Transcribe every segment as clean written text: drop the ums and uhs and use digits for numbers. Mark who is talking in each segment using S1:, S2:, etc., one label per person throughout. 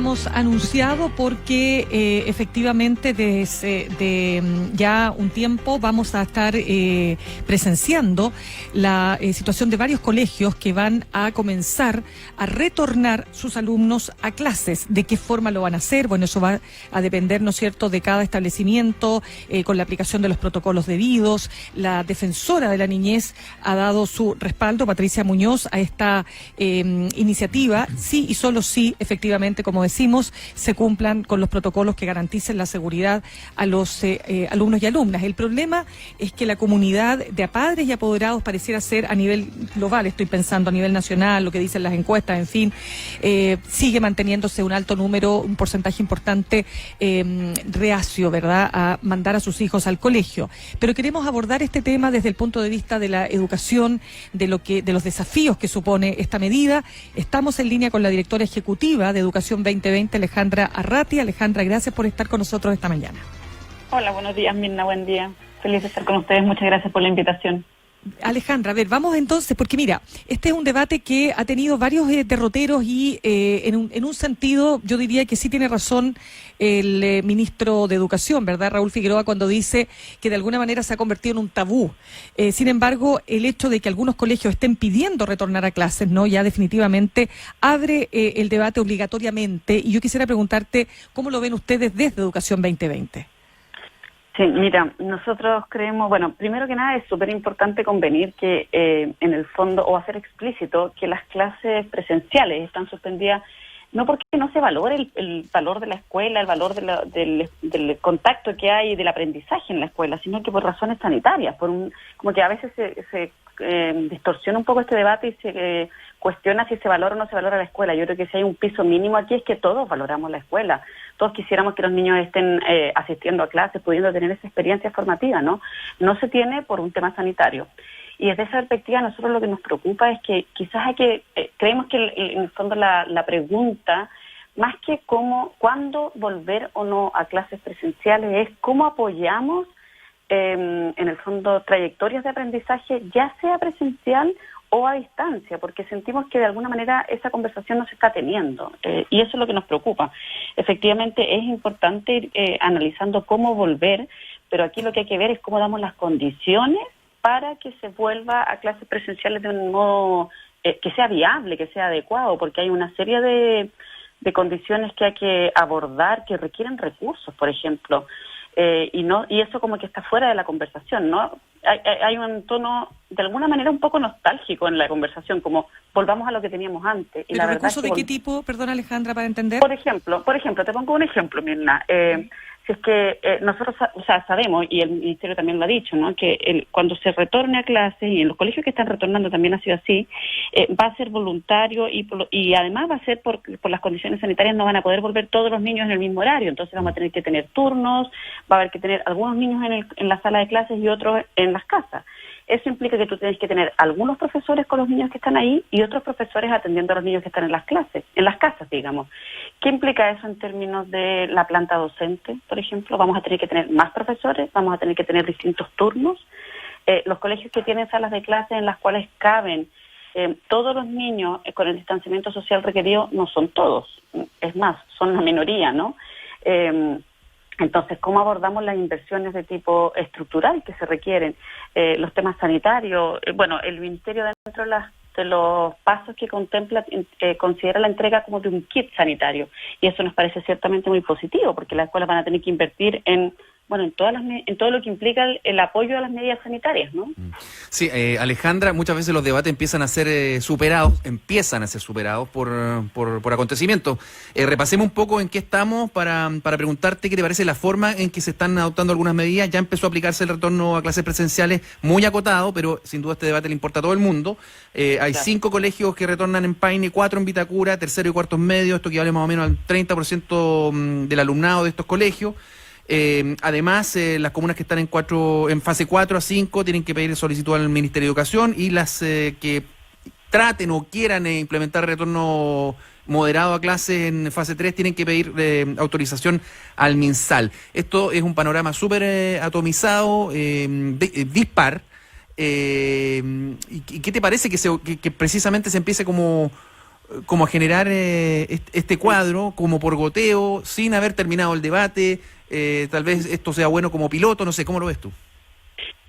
S1: Hemos anunciado porque efectivamente desde ya un tiempo vamos a estar presenciando la situación de varios colegios que van a comenzar a retornar sus alumnos a clases. ¿De qué forma lo van a hacer? Bueno, eso va a depender, ¿no es cierto?, de cada establecimiento, con la aplicación de los protocolos debidos. La defensora de la niñez ha dado su respaldo, Patricia Muñoz, a esta iniciativa, sí y solo sí, efectivamente, como decimos, se cumplan con los protocolos que garanticen la seguridad a los alumnos y alumnas. El problema es que la comunidad de padres y apoderados pareciera ser a nivel global, estoy pensando a nivel nacional, lo que dicen las encuestas, en fin, sigue manteniéndose un alto número, un porcentaje importante reacio, ¿verdad?, a mandar a sus hijos al colegio. Pero queremos abordar este tema desde el punto de vista de la educación, de los desafíos que supone esta medida. Estamos en línea con la directora ejecutiva de Educación 2020, Alejandra Arrati. Alejandra, gracias por estar con nosotros esta mañana.
S2: Hola, buenos días, Mirna, buen día. Feliz de estar con ustedes, muchas gracias por la invitación.
S1: Alejandra, a ver, vamos entonces, porque mira, este es un debate que ha tenido varios derroteros y en un sentido yo diría que sí tiene razón el ministro de Educación, ¿verdad?, Raúl Figueroa, cuando dice que de alguna manera se ha convertido en un tabú. Sin embargo, el hecho de que algunos colegios estén pidiendo retornar a clases, ¿no?, ya definitivamente abre el debate obligatoriamente, y yo quisiera preguntarte cómo lo ven ustedes desde Educación 2020.
S2: Sí, mira, nosotros creemos, bueno, primero que nada es súper importante convenir que en el fondo, o hacer explícito, que las clases presenciales están suspendidas no porque no se valore el valor de la escuela, el valor del contacto que hay, del aprendizaje en la escuela, sino que por razones sanitarias, como que a veces se distorsiona un poco este debate y se cuestiona si se valora o no se valora la escuela. Yo creo que si hay un piso mínimo aquí es que todos valoramos la escuela. Todos quisiéramos que los niños estén asistiendo a clases, pudiendo tener esa experiencia formativa, ¿no? No se tiene por un tema sanitario. Y desde esa perspectiva, nosotros lo que nos preocupa es que quizás creemos que en el fondo la pregunta, más que cuándo volver o no a clases presenciales, es cómo apoyamos, en el fondo, trayectorias de aprendizaje, ya sea presencial o a distancia, porque sentimos que de alguna manera esa conversación no se está teniendo, y eso es lo que nos preocupa. Efectivamente es importante ir analizando cómo volver, pero aquí lo que hay que ver es cómo damos las condiciones para que se vuelva a clases presenciales de un modo que sea viable, que sea adecuado, porque hay una serie de condiciones que hay que abordar que requieren recursos, por ejemplo, y eso como que está fuera de la conversación, ¿no? Hay un tono de alguna manera un poco nostálgico en la conversación, como volvamos a lo que teníamos antes. Y
S1: ¿pero la recursos de qué tipo, perdón, Alejandra, para entender?
S2: Por ejemplo, te pongo un ejemplo, Mirna. Si es que nosotros sabemos, y el Ministerio también lo ha dicho, ¿no?, que cuando se retorne a clases, y en los colegios que están retornando también ha sido así, va a ser voluntario y además va a ser por las condiciones sanitarias, no van a poder volver todos los niños en el mismo horario, entonces vamos a tener que tener turnos, va a haber que tener algunos niños en la sala de clases y otros en las casas. Eso implica que tú tienes que tener algunos profesores con los niños que están ahí y otros profesores atendiendo a los niños que están en las clases, en las casas, digamos. ¿Qué implica eso en términos de la planta docente, por ejemplo? Vamos a tener que tener más profesores, vamos a tener que tener distintos turnos. Los colegios que tienen salas de clases en las cuales caben todos los niños con el distanciamiento social requerido no son todos, es más, son la minoría, ¿no? Entonces, ¿cómo abordamos las inversiones de tipo estructural que se requieren? Los temas sanitarios, bueno, el Ministerio dentro de los pasos que contempla, considera la entrega como de un kit sanitario, y eso nos parece ciertamente muy positivo, porque las escuelas van a tener que invertir en todo lo que implica el apoyo a las medidas sanitarias, ¿no?
S3: Sí, Alejandra, muchas veces los debates empiezan a ser superados por acontecimientos. Repasemos un poco en qué estamos para preguntarte qué te parece la forma en que se están adoptando algunas medidas. Ya empezó a aplicarse el retorno a clases presenciales muy acotado, pero sin duda este debate le importa a todo el mundo. Hay 5 colegios que retornan en Paine, 4 en Vitacura, tercero y cuartos medios, esto equivale más o menos al 30% del alumnado de estos colegios. Además, las comunas que están en fase 4 a 5 tienen que pedir solicitud al Ministerio de Educación, y las que traten o quieran implementar retorno moderado a clases en fase 3 tienen que pedir autorización al MinSal. Esto es un panorama súper atomizado, dispar. ¿Y qué te parece que precisamente se empiece como como a generar este cuadro, como por goteo, sin haber terminado el debate. Tal vez esto sea bueno como piloto, no sé, ¿cómo lo ves tú?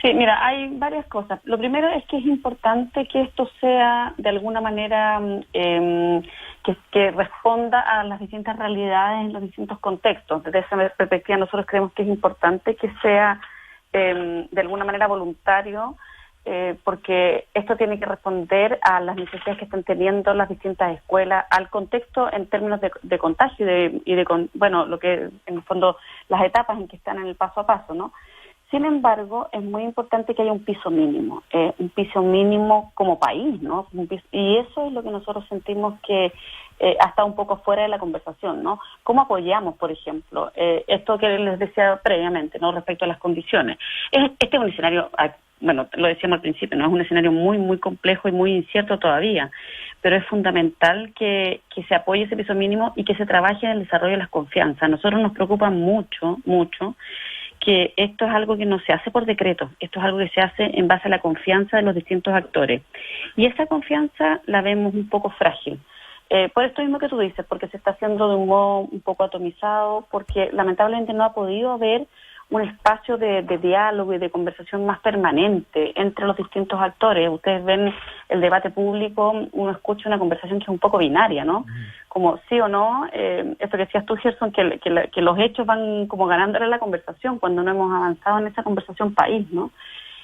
S2: Sí, mira, hay varias cosas. Lo primero es que es importante que esto sea de alguna manera que responda a las distintas realidades en los distintos contextos. Desde esa perspectiva nosotros creemos que es importante que sea de alguna manera voluntario, porque esto tiene que responder a las necesidades que están teniendo las distintas escuelas, al contexto en términos de contagio bueno, lo que en el fondo las etapas en que están en el paso a paso, ¿no? Sin embargo, es muy importante que haya un piso mínimo como país, ¿no? Y eso es lo que nosotros sentimos que ha estado un poco fuera de la conversación, ¿no? ¿Cómo apoyamos, por ejemplo, esto que les decía previamente, ¿no? Respecto a las condiciones? Este es un escenario, bueno, lo decíamos al principio, ¿no? Es un escenario muy, muy complejo y muy incierto todavía, pero es fundamental que se apoye ese piso mínimo y que se trabaje en el desarrollo de las confianzas. A nosotros nos preocupa mucho que esto es algo que no se hace por decreto, esto es algo que se hace en base a la confianza de los distintos actores. Y esa confianza la vemos un poco frágil. Por esto mismo que tú dices, porque se está haciendo de un modo un poco atomizado, porque lamentablemente no ha podido haber un espacio de diálogo y de conversación más permanente entre los distintos actores. Ustedes ven el debate público, uno escucha una conversación que es un poco binaria, ¿no? Como sí o no, esto que decías tú, Gerson, que los hechos van como ganándole la conversación cuando no hemos avanzado en esa conversación país, ¿no?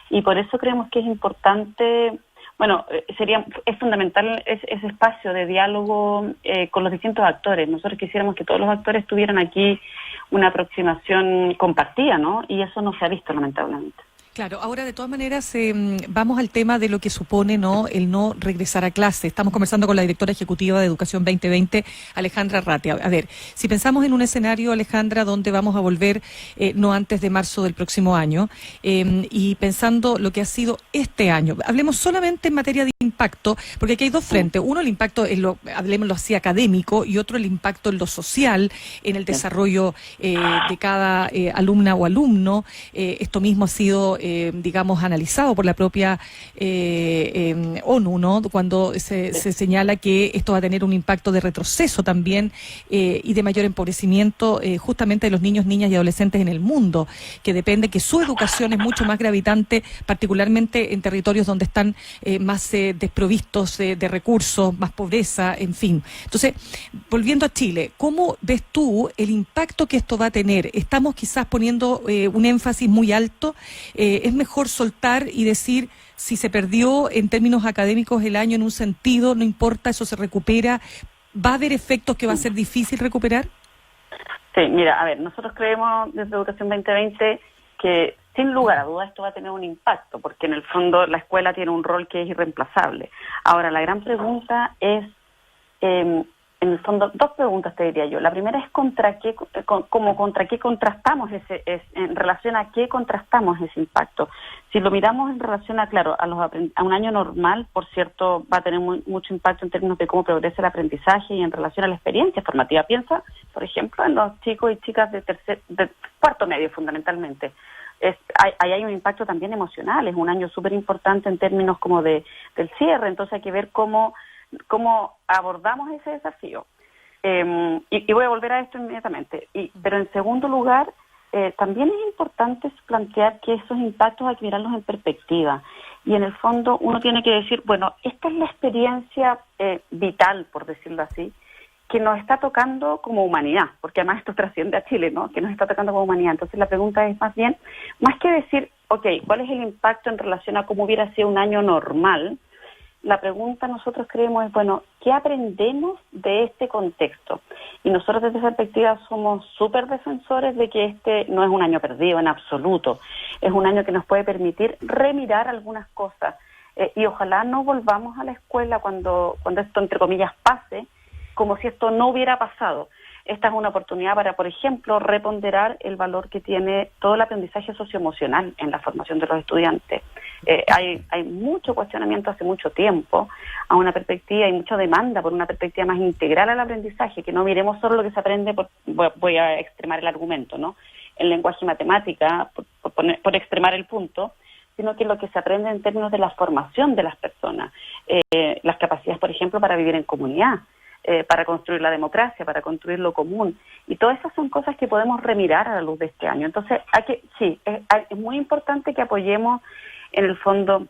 S2: Y por eso creemos que es importante, bueno, es fundamental ese espacio de diálogo con los distintos actores. Nosotros quisiéramos que todos los actores tuvieran aquí una aproximación compartida, ¿no? Y eso no se ha visto, lamentablemente.
S1: Claro, ahora de todas maneras vamos al tema de lo que supone no el no regresar a clase. Estamos conversando con la directora ejecutiva de Educación 2020, Alejandra Ratia. A ver, si pensamos en un escenario, Alejandra, donde vamos a volver no antes de marzo del próximo año, y pensando lo que ha sido este año, hablemos solamente en materia de impacto, porque aquí hay dos frentes. Uno, el impacto, hablemoslo así, académico, y otro, el impacto en lo social, en el desarrollo de cada alumna o alumno. Esto mismo ha sido digamos, analizado por la propia ONU, ¿no? Cuando se señala que esto va a tener un impacto de retroceso también y de mayor empobrecimiento justamente de los niños, niñas y adolescentes en el mundo, que depende que su educación es mucho más gravitante, particularmente en territorios donde están más desprovistos de recursos, más pobreza, en fin. Entonces, volviendo a Chile, ¿cómo ves tú el impacto que esto va a tener? Estamos quizás poniendo un énfasis muy alto. Es mejor soltar y decir, si se perdió en términos académicos el año en un sentido, no importa, eso se recupera. ¿Va a haber efectos que va a ser difícil recuperar?
S2: Sí, mira, a ver, nosotros creemos desde Educación 2020 que sin lugar a dudas esto va a tener un impacto, porque en el fondo la escuela tiene un rol que es irreemplazable. Ahora, la gran pregunta es, en el fondo, dos preguntas te diría yo. La primera es contra qué contrastamos en relación a qué contrastamos ese impacto. Si lo miramos en relación a un año normal, por cierto, va a tener mucho impacto en términos de cómo progresa el aprendizaje y en relación a la experiencia formativa. Piensa, por ejemplo, en los chicos y chicas de cuarto medio, fundamentalmente. Ahí hay un impacto también emocional. Es un año súper importante en términos como del cierre, entonces hay que ver cómo abordamos ese desafío. Y voy a volver a esto inmediatamente. Pero en segundo lugar, también es importante plantear que esos impactos hay que mirarlos en perspectiva. Y en el fondo uno tiene que decir, bueno, esta es la experiencia vital, por decirlo así, que nos está tocando como humanidad, porque además esto trasciende a Chile, ¿no? Que nos está tocando como humanidad. Entonces la pregunta es más bien, más que decir, ¿cuál es el impacto en relación a cómo hubiera sido un año normal? La pregunta nosotros creemos es, bueno, ¿qué aprendemos de este contexto? Y nosotros desde esa perspectiva somos súper defensores de que este no es un año perdido en absoluto. Es un año que nos puede permitir remirar algunas cosas. Y ojalá no volvamos a la escuela cuando esto, entre comillas, pase, como si esto no hubiera pasado. Esta es una oportunidad para, por ejemplo, reponderar el valor que tiene todo el aprendizaje socioemocional en la formación de los estudiantes. Hay mucho cuestionamiento hace mucho tiempo a una perspectiva y mucha demanda por una perspectiva más integral al aprendizaje, que no miremos solo lo que se aprende, voy a extremar el argumento, ¿no? El lenguaje y matemática, por extremar el punto, sino que lo que se aprende en términos de la formación de las personas, las capacidades, por ejemplo, para vivir en comunidad, para construir la democracia, para construir lo común. Y todas esas son cosas que podemos remirar a la luz de este año. Entonces, es muy importante que apoyemos, en el fondo,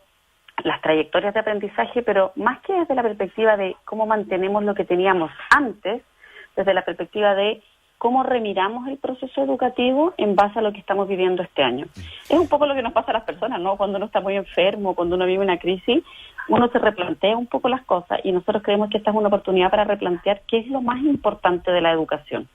S2: las trayectorias de aprendizaje, pero más que desde la perspectiva de cómo mantenemos lo que teníamos antes, desde la perspectiva de cómo remiramos el proceso educativo en base a lo que estamos viviendo este año. Es un poco lo que nos pasa a las personas, ¿no? Cuando uno está muy enfermo, cuando uno vive una crisis, uno se replantea un poco las cosas, y nosotros creemos que esta es una oportunidad para replantear qué es lo más importante de la educación.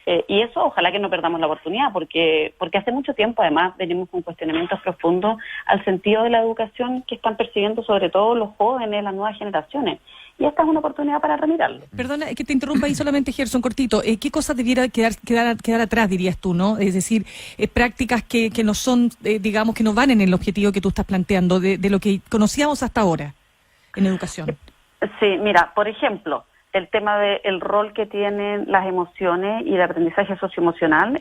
S2: Y eso ojalá que no perdamos la oportunidad, porque hace mucho tiempo además venimos con cuestionamientos profundos al sentido de la educación que están percibiendo sobre todo los jóvenes, las nuevas generaciones. Y esta es una oportunidad para remirarlo.
S1: Perdona que te interrumpa ahí solamente, Gerson, cortito. ¿Qué cosas debiera quedar atrás, dirías tú, no? Es decir, prácticas que no son, digamos, que no van en el objetivo que tú estás planteando, de lo que conocíamos hasta ahora en educación.
S2: Sí, mira, por ejemplo, el tema del rol que tienen las emociones y el aprendizaje socioemocional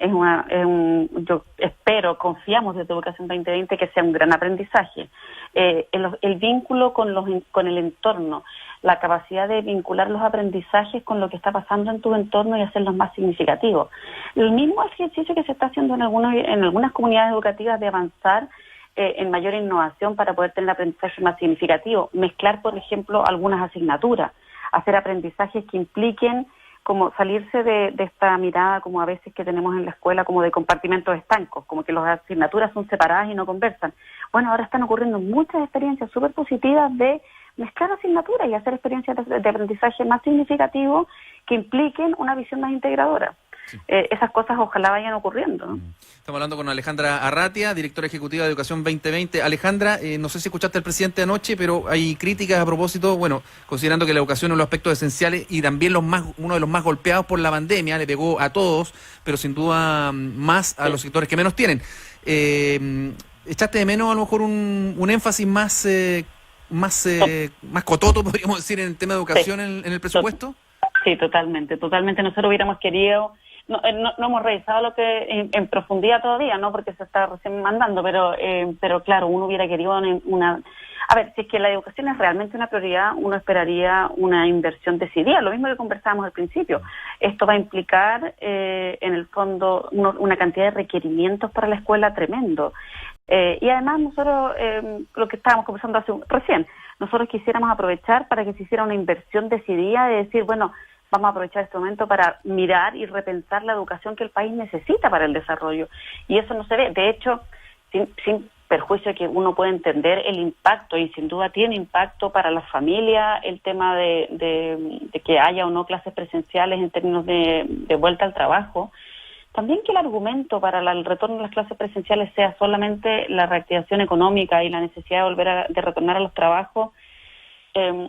S2: yo espero, confiamos desde Educación 2020 que sea un gran aprendizaje. El vínculo con el entorno, la capacidad de vincular los aprendizajes con lo que está pasando en tu entorno y hacerlos más significativos. El mismo ejercicio que se está haciendo en algunas comunidades educativas de avanzar en mayor innovación para poder tener aprendizaje más significativo, mezclar, por ejemplo, algunas asignaturas, hacer aprendizajes que impliquen como salirse de esta mirada como a veces que tenemos en la escuela como de compartimentos estancos, como que las asignaturas son separadas y no conversan. Bueno, ahora están ocurriendo muchas experiencias súper positivas de mezclar asignaturas y hacer experiencias de aprendizaje más significativos que impliquen una visión más integradora. Sí. Esas cosas ojalá vayan ocurriendo, ¿no?
S3: Estamos hablando con Alejandra Arratia, directora ejecutiva de Educación 2020. Alejandra, no sé si escuchaste al presidente anoche, pero hay críticas a propósito, bueno, considerando que la educación es uno de los aspectos esenciales y también uno de los más golpeados por la pandemia, le pegó a todos, pero sin duda más a los sectores que menos tienen. ¿Echaste de menos a lo mejor un énfasis más cototo, podríamos decir, en el tema de educación en el presupuesto?
S2: Sí, totalmente. Nosotros hubiéramos querido... No hemos revisado lo que en profundidad todavía, no porque se está recién mandando, pero claro, uno hubiera querido una... A ver, si es que la educación es realmente una prioridad, uno esperaría una inversión decidida, lo mismo que conversábamos al principio. Esto va a implicar, en el fondo, una cantidad de requerimientos para la escuela tremendo. Y además nosotros, lo que estábamos conversando recién, nosotros quisiéramos aprovechar para que se hiciera una inversión decidida de decir, bueno, vamos a aprovechar este momento para mirar y repensar la educación que el país necesita para el desarrollo. Y eso no se ve. De hecho, sin perjuicio que uno puede entender el impacto, y sin duda tiene impacto para la familia, el tema de que haya o no clases presenciales en términos de vuelta al trabajo. También que el argumento para el retorno a las clases presenciales sea solamente la reactivación económica y la necesidad de volver de retornar a los trabajos.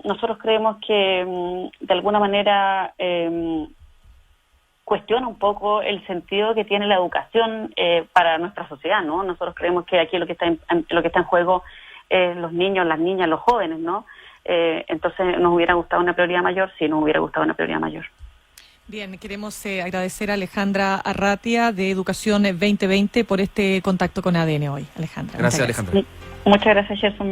S2: Nosotros creemos que de alguna manera cuestiona un poco el sentido que tiene la educación para nuestra sociedad, ¿no? Nosotros creemos que aquí lo que está en juego es los niños, las niñas, los jóvenes, ¿no? Entonces nos hubiera gustado una prioridad mayor, sí, nos hubiera gustado una prioridad mayor.
S1: Bien, queremos agradecer a Alejandra Arratia de Educación 2020 por este contacto con ADN hoy. Alejandra.
S3: Gracias, Alejandra.
S2: Muchas gracias, Gerson.